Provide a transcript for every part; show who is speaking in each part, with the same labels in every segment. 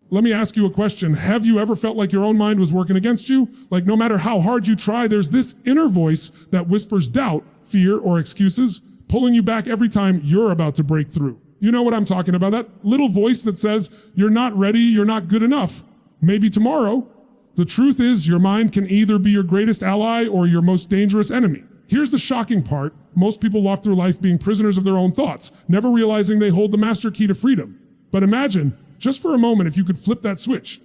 Speaker 1: Let me ask you a question. Have you ever felt like your own mind was working against you? Like no matter how hard you try, there's this inner voice that whispers doubt, fear, or excuses, pulling you back every time you're about to break through. You know what I'm talking about? That little voice that says, you're not ready, you're not good enough. Maybe tomorrow. The truth is, your mind can either be your greatest ally or your most dangerous enemy. Here's the shocking part. Most people walk through life being prisoners of their own thoughts, never realizing they hold the master key to freedom. But imagine, just for a moment, if you could flip that switch.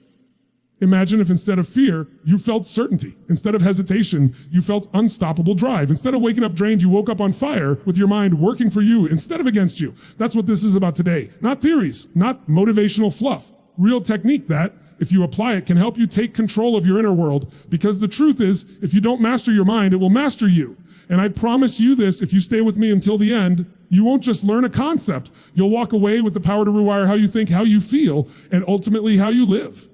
Speaker 1: Imagine if instead of fear, you felt certainty. Instead of hesitation, you felt unstoppable drive. Instead of waking up drained, you woke up on fire with your mind working for you instead of against you. That's what this is about today. Not theories, not motivational fluff. Real technique that, if you apply it, can help you take control of your inner world. Because the truth is, if you don't master your mind, it will master you. And I promise you this, if you stay with me until the end, you won't just learn a concept. You'll walk away with the power to rewire how you think, how you feel, and ultimately how you live.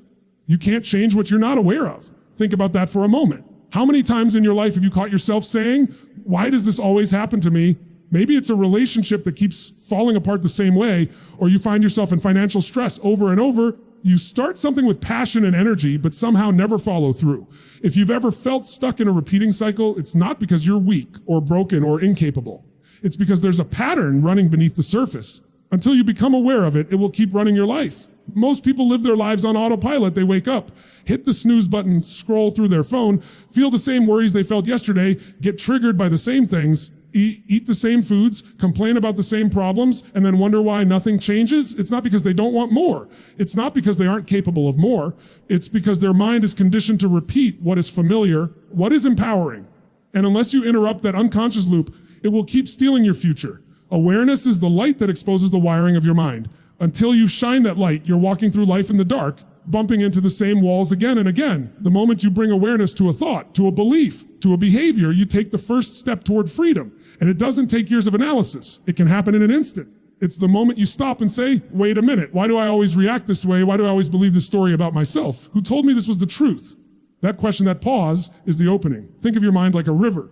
Speaker 1: You can't change what you're not aware of. Think about that for a moment. How many times in your life have you caught yourself saying, why does this always happen to me? Maybe it's a relationship that keeps falling apart the same way, or you find yourself in financial stress over and over. You start something with passion and energy, but somehow never follow through. If you've ever felt stuck in a repeating cycle, it's not because you're weak or broken or incapable. It's because there's a pattern running beneath the surface. Until you become aware of it, it will keep running your life. Most people live their lives on autopilot. They wake up, hit the snooze button, scroll through their phone, feel the same worries they felt yesterday, get triggered by the same things, eat the same foods, complain about the same problems, and then wonder why nothing changes. It's not because they don't want more. It's not because they aren't capable of more. It's because their mind is conditioned to repeat what is familiar, what is empowering. And unless you interrupt that unconscious loop, it will keep stealing your future. Awareness is the light that exposes the wiring of your mind. Until you shine that light, you're walking through life in the dark, bumping into the same walls again and again. The moment you bring awareness to a thought, to a belief, to a behavior, you take the first step toward freedom. And it doesn't take years of analysis. It can happen in an instant. It's the moment you stop and say, wait a minute, why do I always react this way? Why do I always believe this story about myself? Who told me this was the truth? That question, that pause, is the opening. Think of your mind like a river.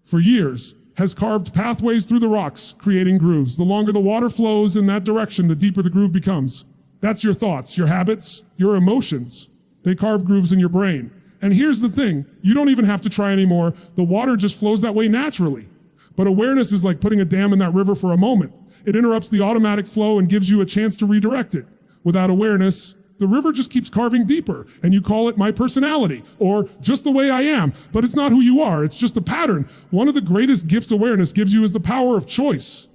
Speaker 1: For years, has carved pathways through the rocks, creating grooves. The longer the water flows in that direction, the deeper the groove becomes. That's your thoughts, your habits, your emotions. They carve grooves in your brain. And here's the thing, you don't even have to try anymore. The water just flows that way naturally. But awareness is like putting a dam in that river for a moment. It interrupts the automatic flow and gives you a chance to redirect it. Without awareness, the river just keeps carving deeper, and you call it my personality, or just the way I am, but it's not who you are, it's just a pattern. One of the greatest gifts awareness gives you is the power of choice.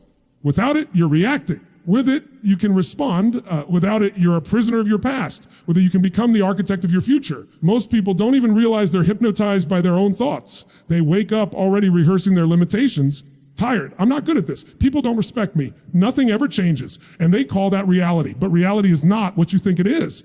Speaker 1: Without it, you're reacting. With it, you can respond. Without it, you're a prisoner of your past. With it, you can become the architect of your future. Most people don't even realize they're hypnotized by their own thoughts. They wake up already rehearsing their limitations. Tired. I'm not good at this. People don't respect me. Nothing ever changes. And they call that reality. But reality is not what you think it is.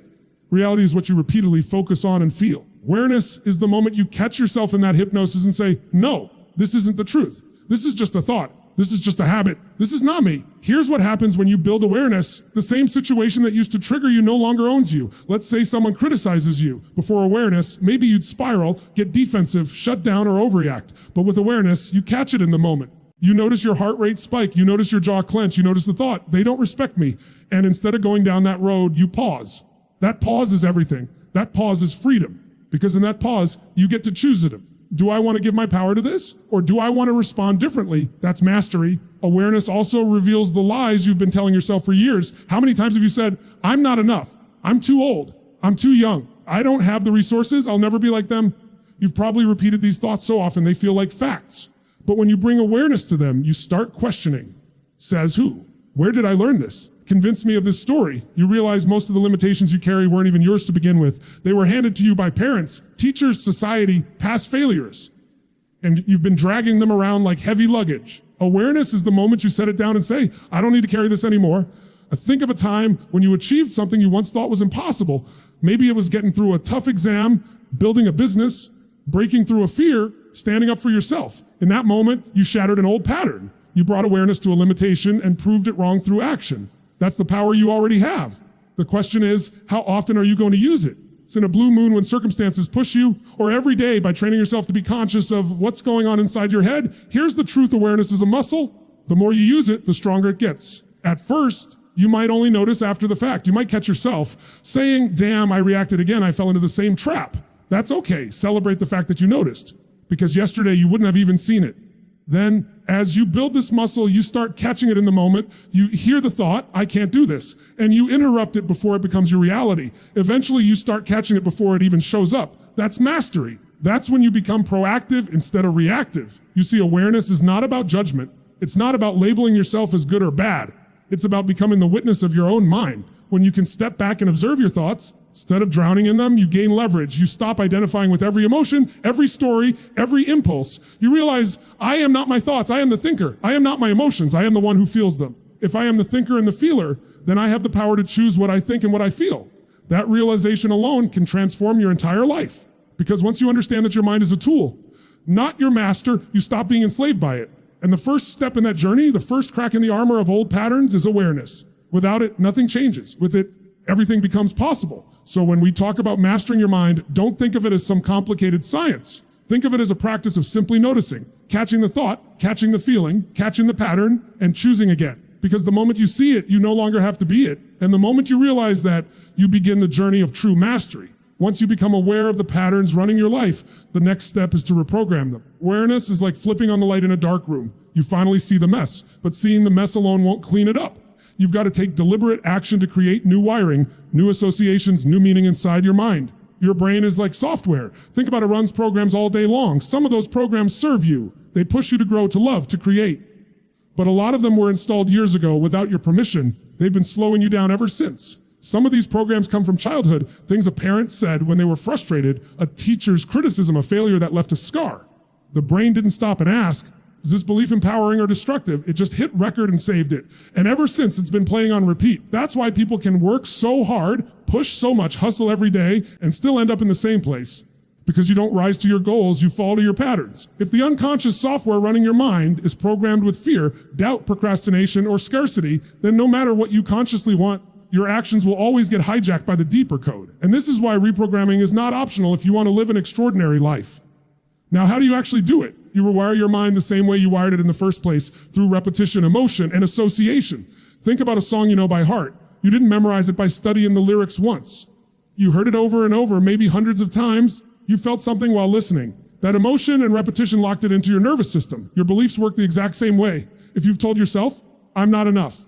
Speaker 1: Reality is what you repeatedly focus on and feel. Awareness is the moment you catch yourself in that hypnosis and say, no, this isn't the truth. This is just a thought. This is just a habit. This is not me. Here's what happens when you build awareness. The same situation that used to trigger you no longer owns you. Let's say someone criticizes you. Before awareness, maybe you'd spiral, get defensive, shut down, or overreact. But with awareness, you catch it in the moment. You notice your heart rate spike. You notice your jaw clench. You notice the thought, they don't respect me. And instead of going down that road, you pause. That pause is everything. That pause is freedom. Because in that pause, you get to choose it. Do I want to give my power to this? Or do I want to respond differently? That's mastery. Awareness also reveals the lies you've been telling yourself for years. How many times have you said, I'm not enough. I'm too old. I'm too young. I don't have the resources. I'll never be like them. You've probably repeated these thoughts so often they feel like facts. But when you bring awareness to them, you start questioning. Says who? Where did I learn this? Convince me of this story. You realize most of the limitations you carry weren't even yours to begin with. They were handed to you by parents, teachers, society, past failures. And you've been dragging them around like heavy luggage. Awareness is the moment you set it down and say, I don't need to carry this anymore. Think of a time when you achieved something you once thought was impossible. Maybe it was getting through a tough exam, building a business, breaking through a fear, standing up for yourself. In that moment, you shattered an old pattern. You brought awareness to a limitation and proved it wrong through action. That's the power you already have. The question is, how often are you going to use it? It's in a blue moon when circumstances push you, or every day by training yourself to be conscious of what's going on inside your head. Here's the truth: awareness is a muscle. The more you use it, the stronger it gets. At first, you might only notice after the fact. You might catch yourself saying, damn, I reacted again. I fell into the same trap. That's okay. Celebrate the fact that you noticed, because yesterday you wouldn't have even seen it. Then as you build this muscle, you start catching it in the moment. You hear the thought, I can't do this. And you interrupt it before it becomes your reality. Eventually you start catching it before it even shows up. That's mastery. That's when you become proactive instead of reactive. You see, awareness is not about judgment. It's not about labeling yourself as good or bad. It's about becoming the witness of your own mind. When you can step back and observe your thoughts, instead of drowning in them, you gain leverage. You stop identifying with every emotion, every story, every impulse. You realize, I am not my thoughts. I am the thinker. I am not my emotions. I am the one who feels them. If I am the thinker and the feeler, then I have the power to choose what I think and what I feel. That realization alone can transform your entire life. Because once you understand that your mind is a tool, not your master, you stop being enslaved by it. And the first step in that journey, the first crack in the armor of old patterns, is awareness. Without it, nothing changes. With it, everything becomes possible. So when we talk about mastering your mind, don't think of it as some complicated science. Think of it as a practice of simply noticing, catching the thought, catching the feeling, catching the pattern, and choosing again. Because the moment you see it, you no longer have to be it. And the moment you realize that, you begin the journey of true mastery. Once you become aware of the patterns running your life, the next step is to reprogram them. Awareness is like flipping on the light in a dark room. You finally see the mess, but seeing the mess alone won't clean it up. You've got to take deliberate action to create new wiring, new associations, new meaning inside your mind. Your brain is like software. Think about it runs programs all day long. Some of those programs serve you. They push you to grow, to love, to create. But a lot of them were installed years ago without your permission. They've been slowing you down ever since. Some of these programs come from childhood, things a parent said when they were frustrated, a teacher's criticism, a failure that left a scar. The brain didn't stop and ask, is this belief empowering or destructive? It just hit record and saved it. And ever since, it's been playing on repeat. That's why people can work so hard, push so much, hustle every day, and still end up in the same place. Because you don't rise to your goals, you fall to your patterns. If the unconscious software running your mind is programmed with fear, doubt, procrastination, or scarcity, then no matter what you consciously want, your actions will always get hijacked by the deeper code. And this is why reprogramming is not optional if you want to live an extraordinary life. Now, how do you actually do it? You rewire your mind the same way you wired it in the first place, through repetition, emotion, and association. Think about a song you know by heart. You didn't memorize it by studying the lyrics once. You heard it over and over, maybe hundreds of times. You felt something while listening. That emotion and repetition locked it into your nervous system. Your beliefs work the exact same way. If you've told yourself, I'm not enough,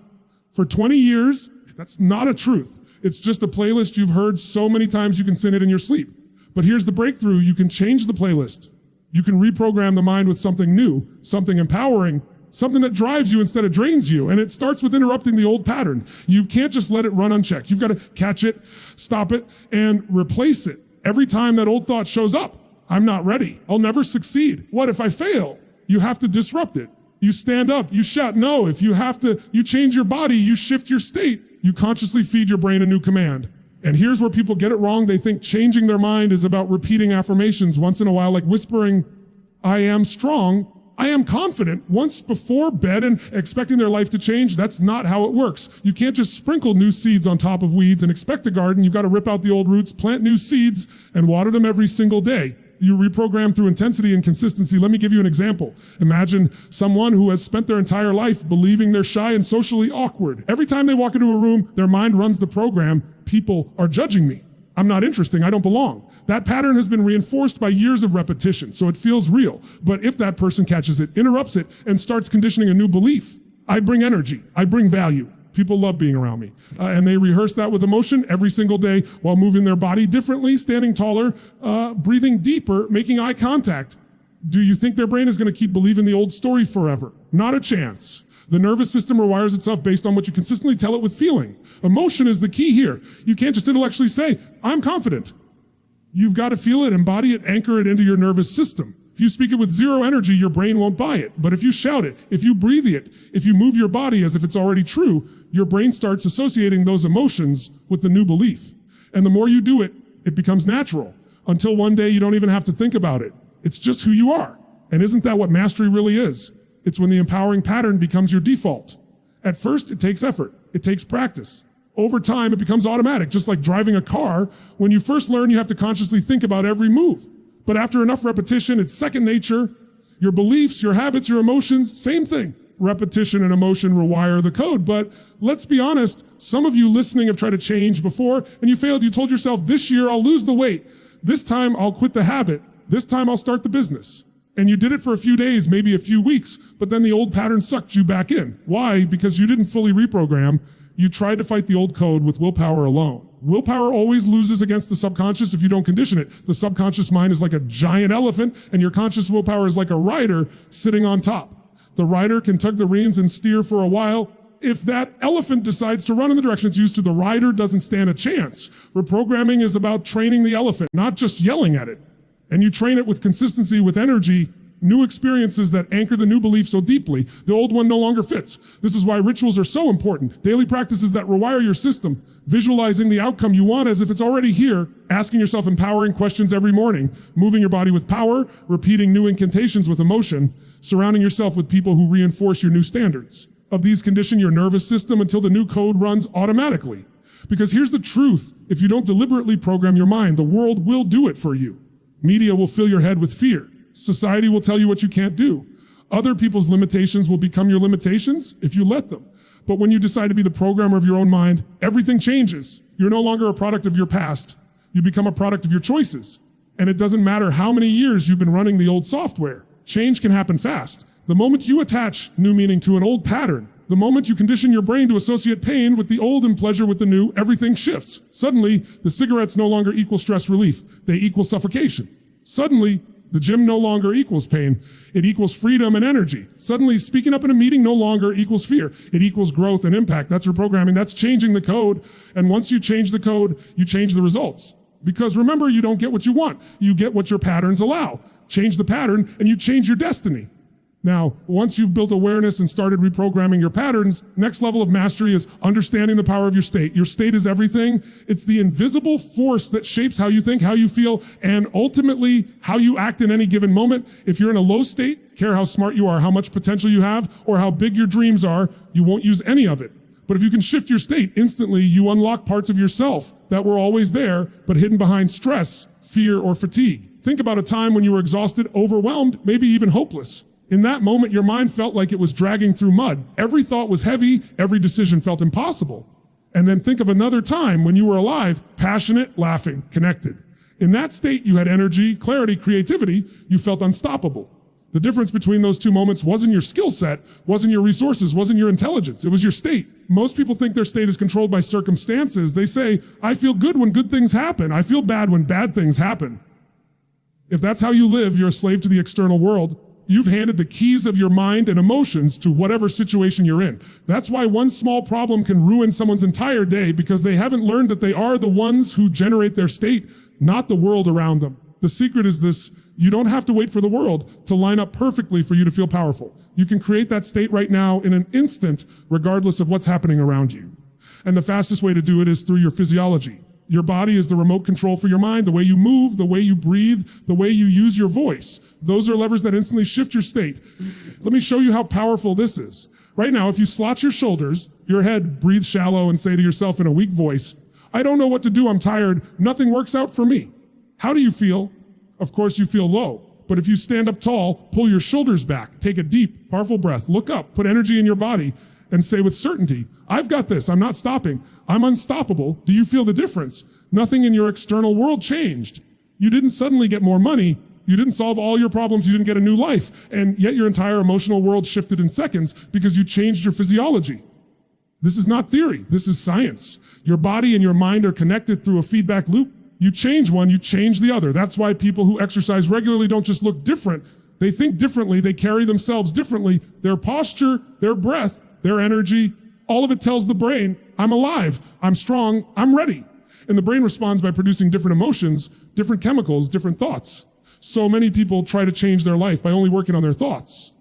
Speaker 1: for 20 years, that's not a truth. It's just a playlist you've heard so many times you can sing it in your sleep. But here's the breakthrough. You can change the playlist. You can reprogram the mind with something new, something empowering, something that drives you instead of drains you. And it starts with interrupting the old pattern. You can't just let it run unchecked. You've got to catch it, stop it, and replace it. Every time that old thought shows up, I'm not ready. I'll never succeed. What if I fail? You have to disrupt it. You stand up, you shout no. If you have to, you change your body, you shift your state. You consciously feed your brain a new command. And here's where people get it wrong. They think changing their mind is about repeating affirmations once in a while, like whispering, I am strong, I am confident, once before bed and expecting their life to change. That's not how it works. You can't just sprinkle new seeds on top of weeds and expect a garden. You've got to rip out the old roots, plant new seeds, and water them every single day. You reprogram through intensity and consistency. Let me give you an example. Imagine someone who has spent their entire life believing they're shy and socially awkward. Every time they walk into a room, their mind runs the program, people are judging me. I'm not interesting, I don't belong. That pattern has been reinforced by years of repetition, so it feels real. But if that person catches it, interrupts it, and starts conditioning a new belief, I bring energy, I bring value. People love being around me. And they rehearse that with emotion every single day while moving their body differently, standing taller, breathing deeper, making eye contact. Do you think their brain is going to keep believing the old story forever? Not a chance. The nervous system rewires itself based on what you consistently tell it with feeling. Emotion is the key here. You can't just intellectually say, I'm confident. You've got to feel it, embody it, anchor it into your nervous system. If you speak it with zero energy, your brain won't buy it. But if you shout it, if you breathe it, if you move your body as if it's already true, your brain starts associating those emotions with the new belief. And the more you do it, it becomes natural, until one day you don't even have to think about it. It's just who you are. And isn't that what mastery really is? It's when the empowering pattern becomes your default. At first, it takes effort. It takes practice. Over time, it becomes automatic, just like driving a car. When you first learn, you have to consciously think about every move. But after enough repetition, it's second nature. Your beliefs, your habits, your emotions, same thing. repetition and emotion rewire the code. But let's be honest, some of you listening have tried to change before and you failed. You told yourself, this year I'll lose the weight. This time I'll quit the habit. This time I'll start the business. And you did it for a few days, maybe a few weeks, but then the old pattern sucked you back in. Why? Because you didn't fully reprogram. You tried to fight the old code with willpower alone. Willpower always loses against the subconscious if you don't condition it. The subconscious mind is like a giant elephant, and your conscious willpower is like a rider sitting on top. The rider can tug the reins and steer for a while. If that elephant decides to run in the direction it's used to, the rider doesn't stand a chance. Reprogramming is about training the elephant, not just yelling at it. And you train it with consistency, with energy, new experiences that anchor the new belief so deeply, the old one no longer fits. This is why rituals are so important. Daily practices that rewire your system, visualizing the outcome you want as if it's already here, asking yourself empowering questions every morning, moving your body with power, repeating new incantations with emotion, surrounding yourself with people who reinforce your new standards. Of these, condition your nervous system until the new code runs automatically. Because here's the truth. If you don't deliberately program your mind, the world will do it for you. Media will fill your head with fear. Society will tell you what you can't do. Other people's limitations will become your limitations if you let them. But when you decide to be the programmer of your own mind, everything changes. You're no longer a product of your past. You become a product of your choices. And it doesn't matter how many years you've been running the old software. Change can happen fast. The moment you attach new meaning to an old pattern, the moment you condition your brain to associate pain with the old and pleasure with the new, everything shifts. Suddenly, the cigarettes no longer equal stress relief. They equal suffocation. Suddenly, the gym no longer equals pain. It equals freedom and energy. Suddenly, speaking up in a meeting no longer equals fear. It equals growth and impact. That's reprogramming. That's changing the code. And once you change the code, you change the results. Because remember, you don't get what you want. You get what your patterns allow. Change the pattern, and you change your destiny. Now, once you've built awareness and started reprogramming your patterns, next level of mastery is understanding the power of your state. Your state is everything. It's the invisible force that shapes how you think, how you feel, and ultimately how you act in any given moment. If you're in a low state, care how smart you are, how much potential you have, or how big your dreams are, you won't use any of it. But if you can shift your state instantly, you unlock parts of yourself that were always there, but hidden behind stress, fear, or fatigue. Think about a time when you were exhausted, overwhelmed, maybe even hopeless. In that moment, your mind felt like it was dragging through mud. Every thought was heavy, every decision felt impossible. And then think of another time when you were alive, passionate, laughing, connected. In that state, you had energy, clarity, creativity, you felt unstoppable. The difference between those two moments wasn't your skill set, wasn't your resources, wasn't your intelligence, it was your state. Most people think their state is controlled by circumstances. They say, I feel good when good things happen. I feel bad when bad things happen. If that's how you live, you're a slave to the external world. You've handed the keys of your mind and emotions to whatever situation you're in. That's why one small problem can ruin someone's entire day, because they haven't learned that they are the ones who generate their state, not the world around them. The secret is this: you don't have to wait for the world to line up perfectly for you to feel powerful. You can create that state right now in an instant, regardless of what's happening around you. And the fastest way to do it is through your physiology. Your body is the remote control for your mind. The way you move, the way you breathe, the way you use your voice. Those are levers that instantly shift your state. Let me show you how powerful this is. Right now, if you slouch your shoulders, your head, breathe shallow and say to yourself in a weak voice, I don't know what to do, I'm tired, nothing works out for me. How do you feel? Of course you feel low. But if you stand up tall, pull your shoulders back, take a deep, powerful breath, look up, put energy in your body, and say with certainty, I've got this, I'm not stopping, I'm unstoppable. Do you feel the difference? Nothing in your external world changed. You didn't suddenly get more money, you didn't solve all your problems, you didn't get a new life, and yet your entire emotional world shifted in seconds because you changed your physiology. This is not theory, this is science. Your body and your mind are connected through a feedback loop. You change one, you change the other. That's why people who exercise regularly don't just look different, they think differently, they carry themselves differently. Their posture, their breath, their energy, all of it tells the brain, I'm alive, I'm strong, I'm ready. And the brain responds by producing different emotions, different chemicals, different thoughts. So many people try to change their life by only working on their thoughts.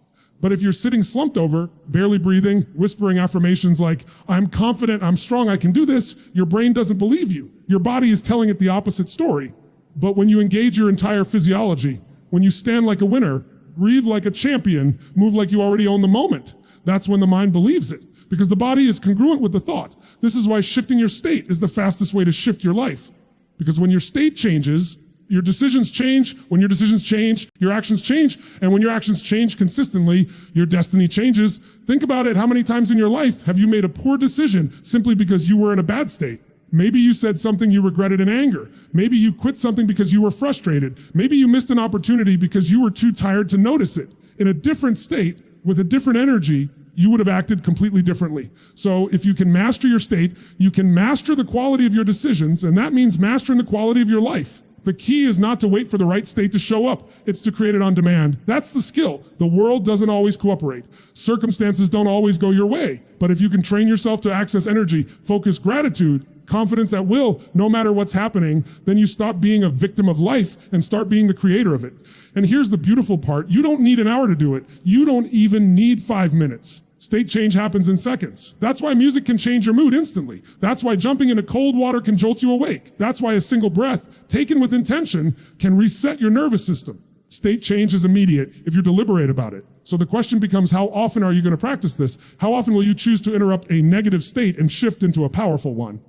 Speaker 1: But if you're sitting slumped over, barely breathing, whispering affirmations like, I'm confident, I'm strong, I can do this, your brain doesn't believe you. Your body is telling it the opposite story. But when you engage your entire physiology, when you stand like a winner, breathe like a champion, move like you already own the moment, that's when the mind believes it. Because the body is congruent with the thought. This is why shifting your state is the fastest way to shift your life. Because when your state changes, Your decisions change. When your decisions change, your actions change. And when your actions change consistently, your destiny changes. Think about it. How many times in your life have you made a poor decision simply because you were in a bad state? Maybe you said something you regretted in anger. Maybe you quit something because you were frustrated. Maybe you missed an opportunity because you were too tired to notice it. In a different state, with a different energy, you would have acted completely differently. So if you can master your state, you can master the quality of your decisions, and that means mastering the quality of your life. The key is not to wait for the right state to show up. It's to create it on demand. That's the skill. The world doesn't always cooperate. Circumstances don't always go your way. But if you can train yourself to access energy, focus gratitude, confidence at will, no matter what's happening, then you stop being a victim of life and start being the creator of it. And here's the beautiful part. You don't need an hour to do it. You don't even need 5 minutes. State change happens in seconds. That's why music can change your mood instantly. That's why jumping into cold water can jolt you awake. That's why a single breath, taken with intention, can reset your nervous system. State change is immediate if you deliberate about it. So the question becomes, how often are you going to practice this? How often will you choose to interrupt a negative state and shift into a powerful one?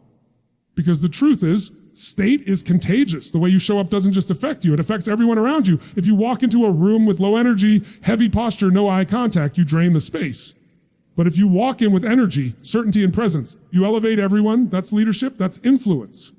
Speaker 1: Because the truth is, state is contagious. The way you show up doesn't just affect you, it affects everyone around you. If you walk into a room with low energy, heavy posture, no eye contact, you drain the space. But if you walk in with energy, certainty, and presence, you elevate everyone. That's leadership, that's influence.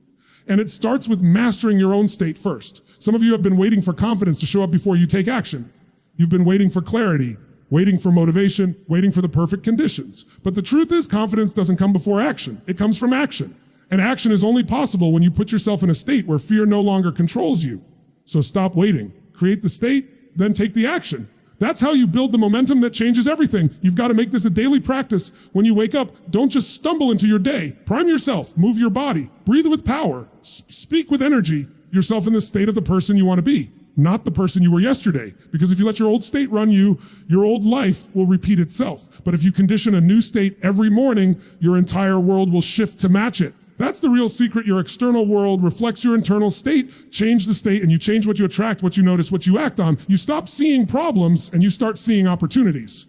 Speaker 1: And it starts with mastering your own state first. Some of you have been waiting for confidence to show up before you take action. You've been waiting for clarity, waiting for motivation, waiting for the perfect conditions. But the truth is, confidence doesn't come before action. It comes from action. And action is only possible when you put yourself in a state where fear no longer controls you. So stop waiting. Create the state, then take the action. That's how you build the momentum that changes everything. You've got to make this a daily practice. When you wake up, don't just stumble into your day. Prime yourself, move your body, breathe with power, speak with energy, yourself in the state of the person you want to be, not the person you were yesterday. Because if you let your old state run you, your old life will repeat itself. But if you condition a new state every morning, your entire world will shift to match it. That's the real secret. Your external world reflects your internal state. Change the state and you change what you attract, what you notice, what you act on. You stop seeing problems and you start seeing opportunities.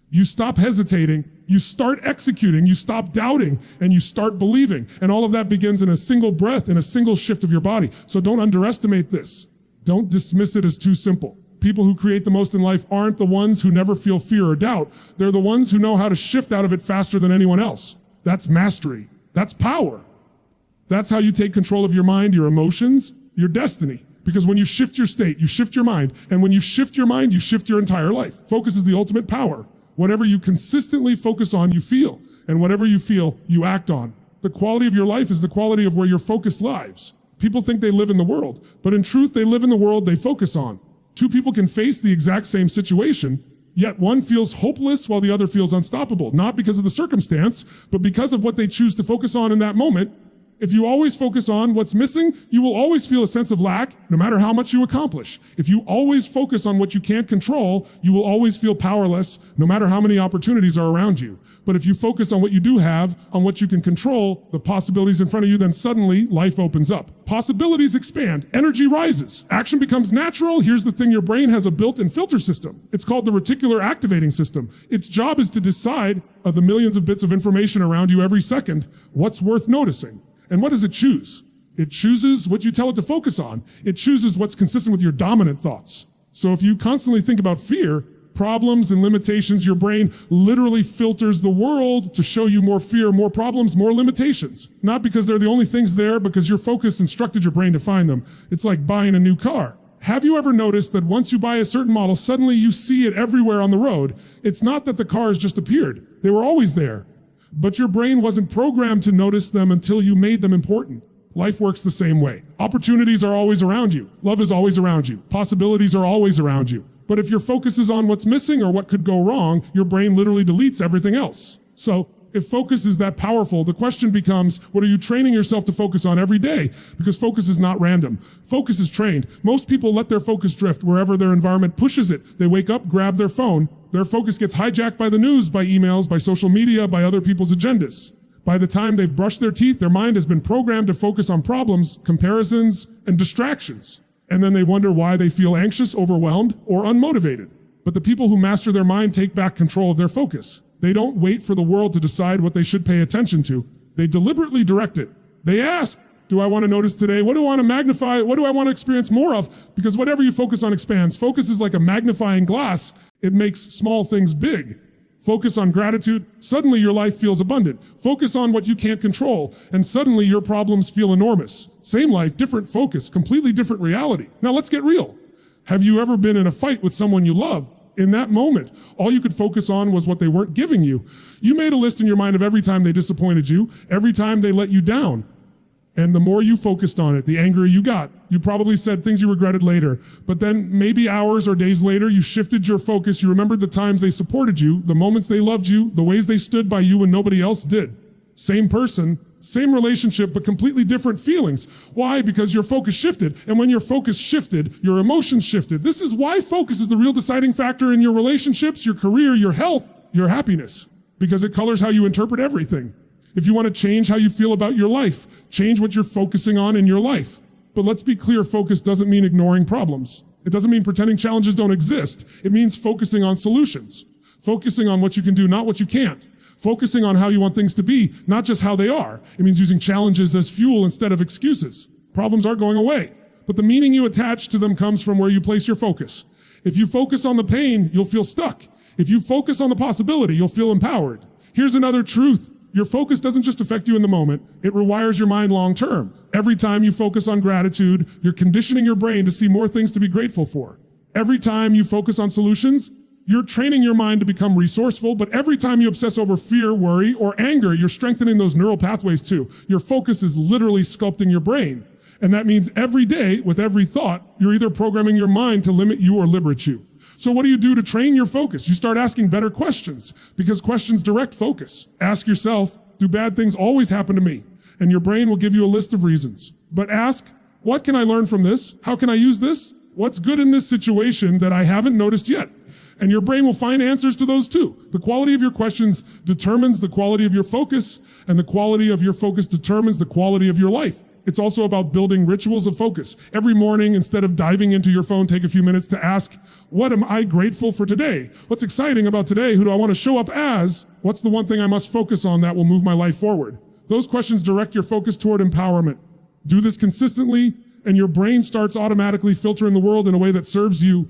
Speaker 1: You stop hesitating, you start executing, you stop doubting, and you start believing. And all of that begins in a single breath, in a single shift of your body. So don't underestimate this. Don't dismiss it as too simple. People who create the most in life aren't the ones who never feel fear or doubt. They're the ones who know how to shift out of it faster than anyone else. That's mastery. That's power. That's how you take control of your mind, your emotions, your destiny. Because when you shift your state, you shift your mind. And when you shift your mind, you shift your entire life. Focus is the ultimate power. Whatever you consistently focus on, you feel. And whatever you feel, you act on. The quality of your life is the quality of where your focus lies. People think they live in the world, but in truth, they live in the world they focus on. Two people can face the exact same situation, yet one feels hopeless while the other feels unstoppable. Not because of the circumstance, but because of what they choose to focus on in that moment. If you always focus on what's missing, you will always feel a sense of lack, no matter how much you accomplish. If you always focus on what you can't control, you will always feel powerless, no matter how many opportunities are around you. But if you focus on what you do have, on what you can control, the possibilities in front of you, then suddenly life opens up. Possibilities expand, energy rises, action becomes natural. Here's the thing, your brain has a built-in filter system. It's called the reticular activating system. Its job is to decide, of the millions of bits of information around you every second, what's worth noticing. And what does it choose? It chooses what you tell it to focus on. It chooses what's consistent with your dominant thoughts. So if you constantly think about fear, problems, and limitations, your brain literally filters the world to show you more fear, more problems, more limitations. Not because they're the only things there, because your focus instructed your brain to find them. It's like buying a new car. Have you ever noticed that once you buy a certain model, suddenly you see it everywhere on the road? It's not that the cars just appeared. They were always there. But your brain wasn't programmed to notice them until you made them important. Life works the same way. Opportunities are always around you. Love is always around you. Possibilities are always around you. But if your focus is on what's missing or what could go wrong, your brain literally deletes everything else. So if focus is that powerful, the question becomes, what are you training yourself to focus on every day? Because focus is not random. Focus is trained. Most people let their focus drift wherever their environment pushes it. They wake up, grab their phone. Their focus gets hijacked by the news, by emails, by social media, by other people's agendas. By the time they've brushed their teeth, their mind has been programmed to focus on problems, comparisons, and distractions. And then they wonder why they feel anxious, overwhelmed, or unmotivated. But the people who master their mind take back control of their focus. They don't wait for the world to decide what they should pay attention to. They deliberately direct it. They ask, do I want to notice today? What do I want to magnify? What do I want to experience more of? Because whatever you focus on expands. Focus is like a magnifying glass. It makes small things big. Focus on gratitude, suddenly your life feels abundant. Focus on what you can't control, and suddenly your problems feel enormous. Same life, different focus, completely different reality. Now let's get real. Have you ever been in a fight with someone you love? In that moment, all you could focus on was what they weren't giving you. You made a list in your mind of every time they disappointed you, every time they let you down. And the more you focused on it, the angrier you got. You probably said things you regretted later. But then maybe hours or days later, you shifted your focus. You remembered the times they supported you, the moments they loved you, the ways they stood by you when nobody else did. Same person, same relationship, but completely different feelings. Why? Because your focus shifted. And when your focus shifted, your emotions shifted. This is why focus is the real deciding factor in your relationships, your career, your health, your happiness. Because it colors how you interpret everything. If you want to change how you feel about your life, change what you're focusing on in your life. But let's be clear, focus doesn't mean ignoring problems. It doesn't mean pretending challenges don't exist. It means focusing on solutions. Focusing on what you can do, not what you can't. Focusing on how you want things to be, not just how they are. It means using challenges as fuel instead of excuses. Problems aren't going away, but the meaning you attach to them comes from where you place your focus. If you focus on the pain, you'll feel stuck. If you focus on the possibility, you'll feel empowered. Here's another truth. Your focus doesn't just affect you in the moment, it rewires your mind long term. Every time you focus on gratitude, you're conditioning your brain to see more things to be grateful for. Every time you focus on solutions, you're training your mind to become resourceful, but every time you obsess over fear, worry, or anger, you're strengthening those neural pathways too. Your focus is literally sculpting your brain. And that means every day, with every thought, you're either programming your mind to limit you or liberate you. So what do you do to train your focus? You start asking better questions, because questions direct focus. Ask yourself, do bad things always happen to me? And your brain will give you a list of reasons. But ask, what can I learn from this? How can I use this? What's good in this situation that I haven't noticed yet? And your brain will find answers to those too. The quality of your questions determines the quality of your focus, and the quality of your focus determines the quality of your life. It's also about building rituals of focus. Every morning, instead of diving into your phone, take a few minutes to ask, what am I grateful for today? What's exciting about today? Who do I want to show up as? What's the one thing I must focus on that will move my life forward? Those questions direct your focus toward empowerment. Do this consistently, and your brain starts automatically filtering the world in a way that serves you.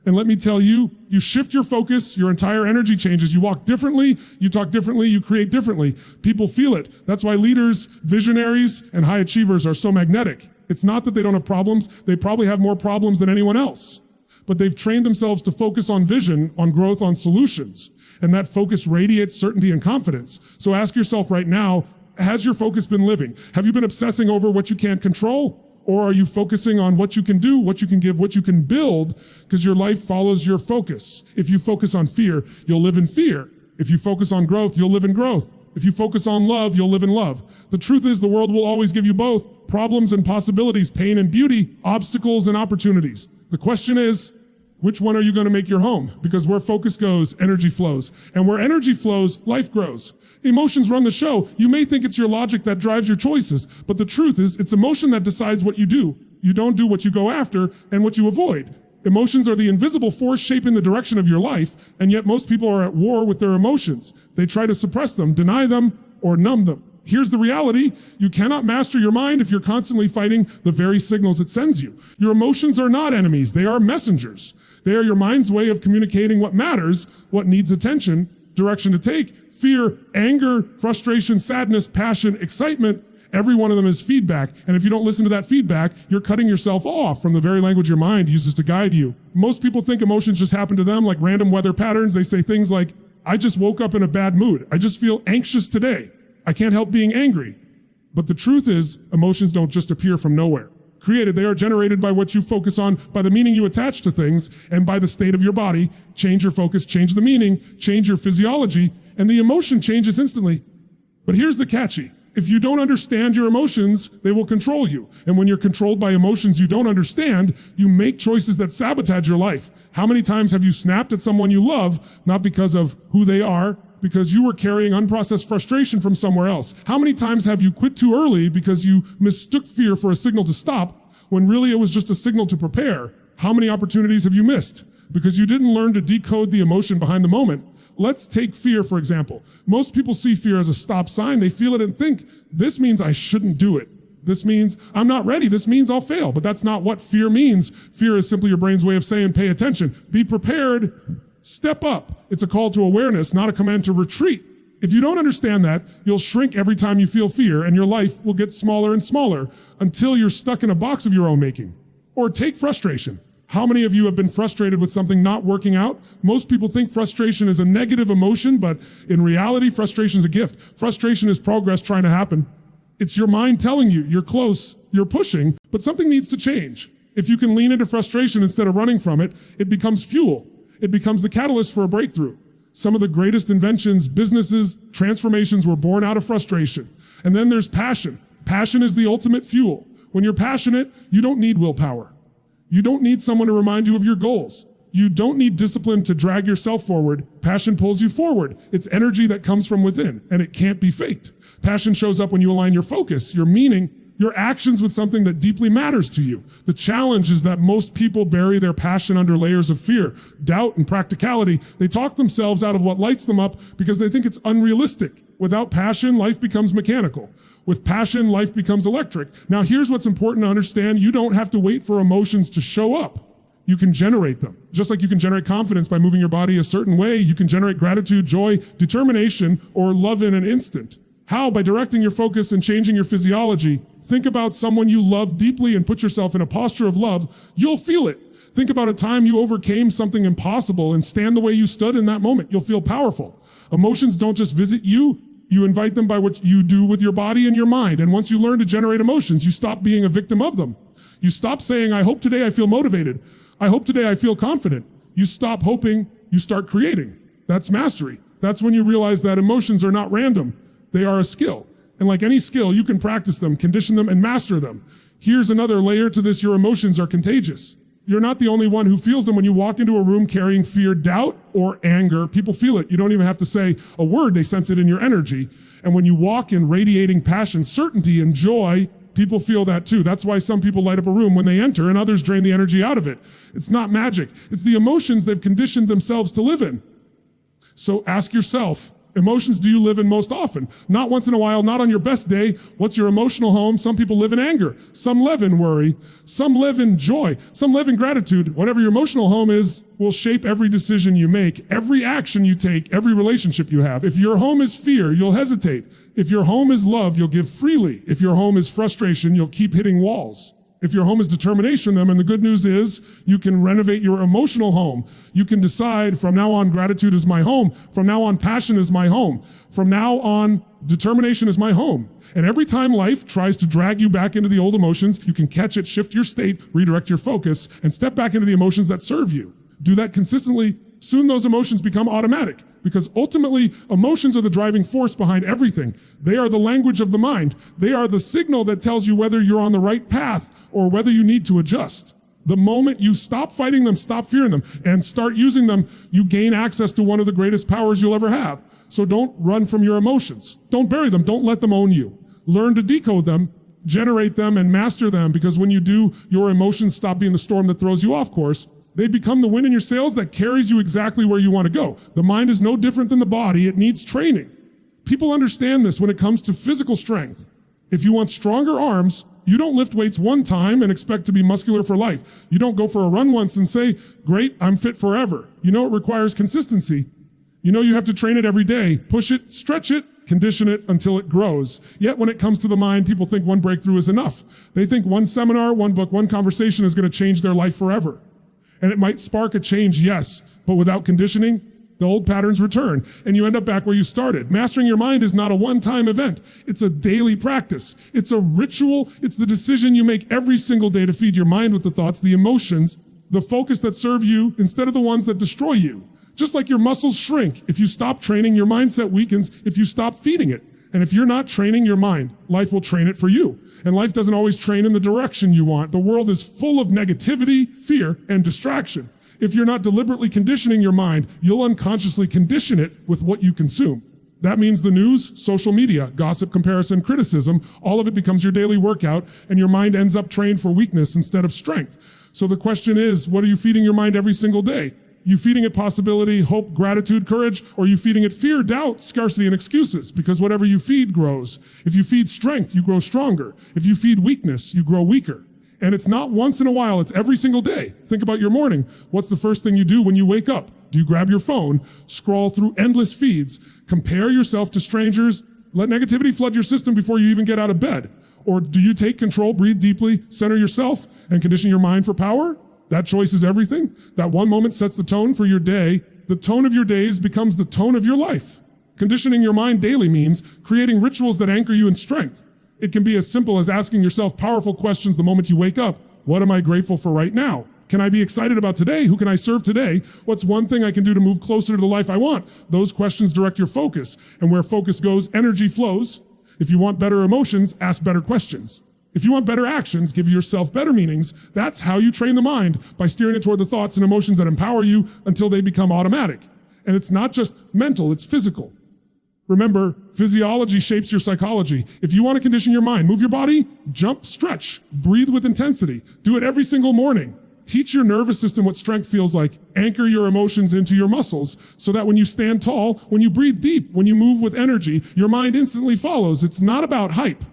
Speaker 1: And let me tell you, you shift your focus, your entire energy changes. You walk differently, you talk differently, you create differently. People feel it. That's why leaders, visionaries, and high achievers are so magnetic. It's not that they don't have problems. They probably have more problems than anyone else. But they've trained themselves to focus on vision, on growth, on solutions. And that focus radiates certainty and confidence. So ask yourself right now, has your focus been living? Have you been obsessing over what you can't control? Or are you focusing on what you can do, what you can give, what you can build? Because your life follows your focus. If you focus on fear, you'll live in fear. If you focus on growth, you'll live in growth. If you focus on love, you'll live in love. The truth is the world will always give you both problems and possibilities, pain and beauty, obstacles and opportunities. The question is, which one are you going to make your home? Because where focus goes, energy flows. And where energy flows, life grows. Emotions run the show. You may think it's your logic that drives your choices, but the truth is it's emotion that decides what you do. You don't do what you go after and what you avoid. Emotions are the invisible force shaping the direction of your life, and yet most people are at war with their emotions. They try to suppress them, deny them, or numb them. Here's the reality. You cannot master your mind if you're constantly fighting the very signals it sends you. Your emotions are not enemies. They are messengers. They are your mind's way of communicating what matters, what needs attention, direction to take. Fear, anger, frustration, sadness, passion, excitement, every one of them is feedback. And if you don't listen to that feedback, you're cutting yourself off from the very language your mind uses to guide you. Most people think emotions just happen to them like random weather patterns. They say things like, I just woke up in a bad mood. I just feel anxious today. I can't help being angry. But the truth is, emotions don't just appear from nowhere. Created, they are generated by what you focus on, by the meaning you attach to things, and by the state of your body. Change your focus, change the meaning, change your physiology, and the emotion changes instantly. But here's the catchy. If you don't understand your emotions, they will control you. And when you're controlled by emotions you don't understand, you make choices that sabotage your life. How many times have you snapped at someone you love, not because of who they are, because you were carrying unprocessed frustration from somewhere else? How many times have you quit too early because you mistook fear for a signal to stop, when really it was just a signal to prepare? How many opportunities have you missed because you didn't learn to decode the emotion behind the moment? Let's take fear, for example. Most people see fear as a stop sign. They feel it and think, this means I shouldn't do it. This means I'm not ready. This means I'll fail. But that's not what fear means. Fear is simply your brain's way of saying, pay attention, be prepared, step up. It's a call to awareness, not a command to retreat. If you don't understand that, you'll shrink every time you feel fear, and your life will get smaller and smaller until you're stuck in a box of your own making. Or take frustration. How many of you have been frustrated with something not working out? Most people think frustration is a negative emotion, but in reality, frustration is a gift. Frustration is progress trying to happen. It's your mind telling you you're close, you're pushing, but something needs to change. If you can lean into frustration instead of running from it, it becomes fuel. It becomes the catalyst for a breakthrough. Some of the greatest inventions, businesses, transformations were born out of frustration. And then there's passion. Passion is the ultimate fuel. When you're passionate, you don't need willpower. You don't need someone to remind you of your goals. You don't need discipline to drag yourself forward. Passion pulls you forward. It's energy that comes from within, and it can't be faked. Passion shows up when you align your focus, your meaning, your actions with something that deeply matters to you. The challenge is that most people bury their passion under layers of fear, doubt, and practicality. They talk themselves out of what lights them up because they think it's unrealistic. Without passion, life becomes mechanical. With passion, life becomes electric. Now, here's what's important to understand. You don't have to wait for emotions to show up. You can generate them. Just like you can generate confidence by moving your body a certain way, you can generate gratitude, joy, determination, or love in an instant. How? By directing your focus and changing your physiology. Think about someone you love deeply and put yourself in a posture of love. You'll feel it. Think about a time you overcame something impossible and stand the way you stood in that moment. You'll feel powerful. Emotions don't just visit you. You invite them by what you do with your body and your mind. And once you learn to generate emotions, you stop being a victim of them. You stop saying, I hope today I feel motivated. I hope today I feel confident. You stop hoping, you start creating. That's mastery. That's when you realize that emotions are not random. They are a skill. And like any skill, you can practice them, condition them, and master them. Here's another layer to this. Your emotions are contagious. You're not the only one who feels them. When you walk into a room carrying fear, doubt, or anger, people feel it. You don't even have to say a word. They sense it in your energy. And when you walk in radiating passion, certainty, and joy, people feel that too. That's why some people light up a room when they enter and others drain the energy out of it. It's not magic. It's the emotions they've conditioned themselves to live in. So ask yourself, emotions do you live in most often? Not once in a while, not on your best day. What's your emotional home? Some people live in anger. Some live in worry. Some live in joy. Some live in gratitude. Whatever your emotional home is will shape every decision you make, every action you take, every relationship you have. If your home is fear, you'll hesitate. If your home is love, you'll give freely. If your home is frustration, you'll keep hitting walls. If your home is determination, then, and the good news is you can renovate your emotional home. You can decide from now on, gratitude is my home. From now on, passion is my home. From now on, determination is my home. And every time life tries to drag you back into the old emotions, you can catch it, shift your state, redirect your focus, and step back into the emotions that serve you. Do that consistently. Soon those emotions become automatic, because ultimately emotions are the driving force behind everything. They are the language of the mind. They are the signal that tells you whether you're on the right path or whether you need to adjust. The moment you stop fighting them, stop fearing them, and start using them, you gain access to one of the greatest powers you'll ever have. So don't run from your emotions. Don't bury them. Don't let them own you. Learn to decode them, generate them, and master them, because when you do, your emotions stop being the storm that throws you off course. They become the wind in your sails that carries you exactly where you want to go. The mind is no different than the body. It needs training. People understand this when it comes to physical strength. If you want stronger arms, you don't lift weights one time and expect to be muscular for life. You don't go for a run once and say, great, I'm fit forever. You know it requires consistency. You know you have to train it every day. Push it, stretch it, condition it until it grows. Yet when it comes to the mind, people think one breakthrough is enough. They think one seminar, one book, one conversation is going to change their life forever. And it might spark a change, yes, but without conditioning, the old patterns return, and you end up back where you started. Mastering your mind is not a one-time event. It's a daily practice. It's a ritual. It's the decision you make every single day to feed your mind with the thoughts, the emotions, the focus that serve you instead of the ones that destroy you. Just like your muscles shrink. If you stop training, your mindset weakens if you stop feeding it. And if you're not training your mind, life will train it for you. And life doesn't always train in the direction you want. The world is full of negativity, fear, and distraction. If you're not deliberately conditioning your mind, you'll unconsciously condition it with what you consume. That means the news, social media, gossip, comparison, criticism, all of it becomes your daily workout, and your mind ends up trained for weakness instead of strength. So the question is, what are you feeding your mind every single day? You feeding it possibility, hope, gratitude, courage, or you feeding it fear, doubt, scarcity, and excuses? Because whatever you feed grows. If you feed strength, you grow stronger. If you feed weakness, you grow weaker. And it's not once in a while, it's every single day. Think about your morning. What's the first thing you do when you wake up? Do you grab your phone, scroll through endless feeds, compare yourself to strangers, let negativity flood your system before you even get out of bed? Or do you take control, breathe deeply, center yourself, and condition your mind for power? That choice is everything. That one moment sets the tone for your day. The tone of your days becomes the tone of your life. Conditioning your mind daily means creating rituals that anchor you in strength. It can be as simple as asking yourself powerful questions the moment you wake up. What am I grateful for right now? Can I be excited about today? Who can I serve today? What's one thing I can do to move closer to the life I want? Those questions direct your focus. And where focus goes, energy flows. If you want better emotions, ask better questions. If you want better actions, give yourself better meanings. That's how you train the mind, by steering it toward the thoughts and emotions that empower you until they become automatic. And it's not just mental, it's physical. Remember, physiology shapes your psychology. If you want to condition your mind, move your body, jump, stretch, breathe with intensity. Do it every single morning. Teach your nervous system what strength feels like. Anchor your emotions into your muscles so that when you stand tall, when you breathe deep, when you move with energy, your mind instantly follows. It's not about hype.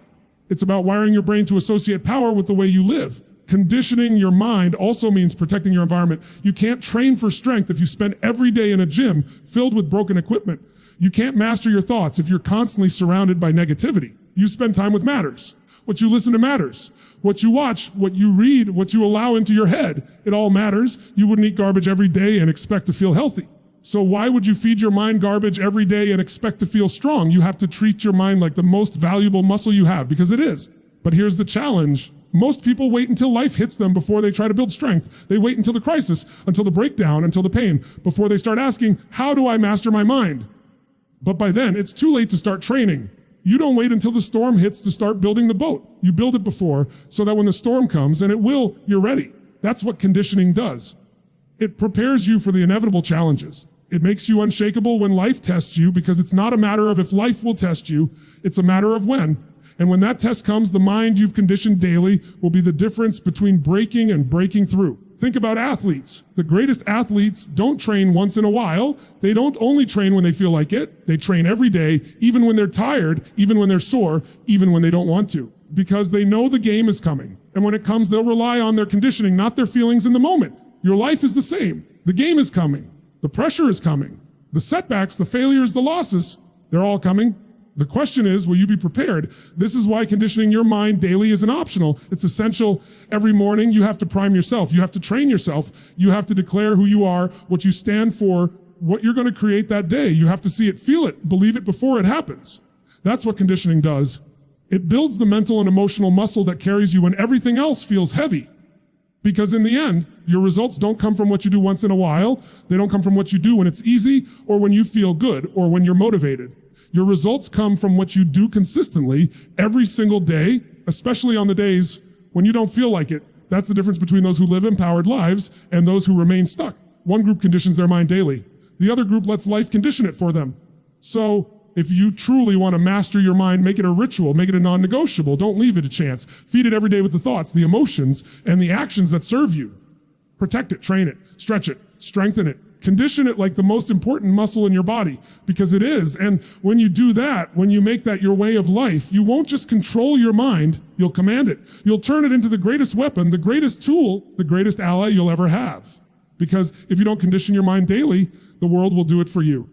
Speaker 1: It's about wiring your brain to associate power with the way you live. Conditioning your mind also means protecting your environment. You can't train for strength if you spend every day in a gym filled with broken equipment. You can't master your thoughts if you're constantly surrounded by negativity. You spend time with matters. What you listen to matters. What you watch, what you read, what you allow into your head, it all matters. You wouldn't eat garbage every day and expect to feel healthy. So why would you feed your mind garbage every day and expect to feel strong? You have to treat your mind like the most valuable muscle you have, because it is. But here's the challenge. Most people wait until life hits them before they try to build strength. They wait until the crisis, until the breakdown, until the pain, before they start asking, how do I master my mind? But by then, it's too late to start training. You don't wait until the storm hits to start building the boat. You build it before, so that when the storm comes, and it will, you're ready. That's what conditioning does. It prepares you for the inevitable challenges. It makes you unshakable when life tests you, because it's not a matter of if life will test you, it's a matter of when. And when that test comes, the mind you've conditioned daily will be the difference between breaking and breaking through. Think about athletes. The greatest athletes don't train once in a while. They don't only train when they feel like it. They train every day, even when they're tired, even when they're sore, even when they don't want to, because they know the game is coming. And when it comes, they'll rely on their conditioning, not their feelings in the moment. Your life is the same. The game is coming. The pressure is coming. The setbacks, the failures, the losses, they're all coming. The question is, will you be prepared? This is why conditioning your mind daily isn't optional. It's essential. Every morning, you have to prime yourself. You have to train yourself. You have to declare who you are, what you stand for, what you're going to create that day. You have to see it, feel it, believe it before it happens. That's what conditioning does. It builds the mental and emotional muscle that carries you when everything else feels heavy. Because in the end, your results don't come from what you do once in a while. They don't come from what you do when it's easy or when you feel good or when you're motivated. Your results come from what you do consistently every single day, especially on the days when you don't feel like it. That's the difference between those who live empowered lives and those who remain stuck. One group conditions their mind daily. The other group lets life condition it for them. So if you truly want to master your mind, make it a ritual, make it a non-negotiable. Don't leave it a chance. Feed it every day with the thoughts, the emotions, and the actions that serve you. Protect it, train it, stretch it, strengthen it. Condition it like the most important muscle in your body, because it is. And when you do that, when you make that your way of life, you won't just control your mind, you'll command it. You'll turn it into the greatest weapon, the greatest tool, the greatest ally you'll ever have. Because if you don't condition your mind daily, the world will do it for you.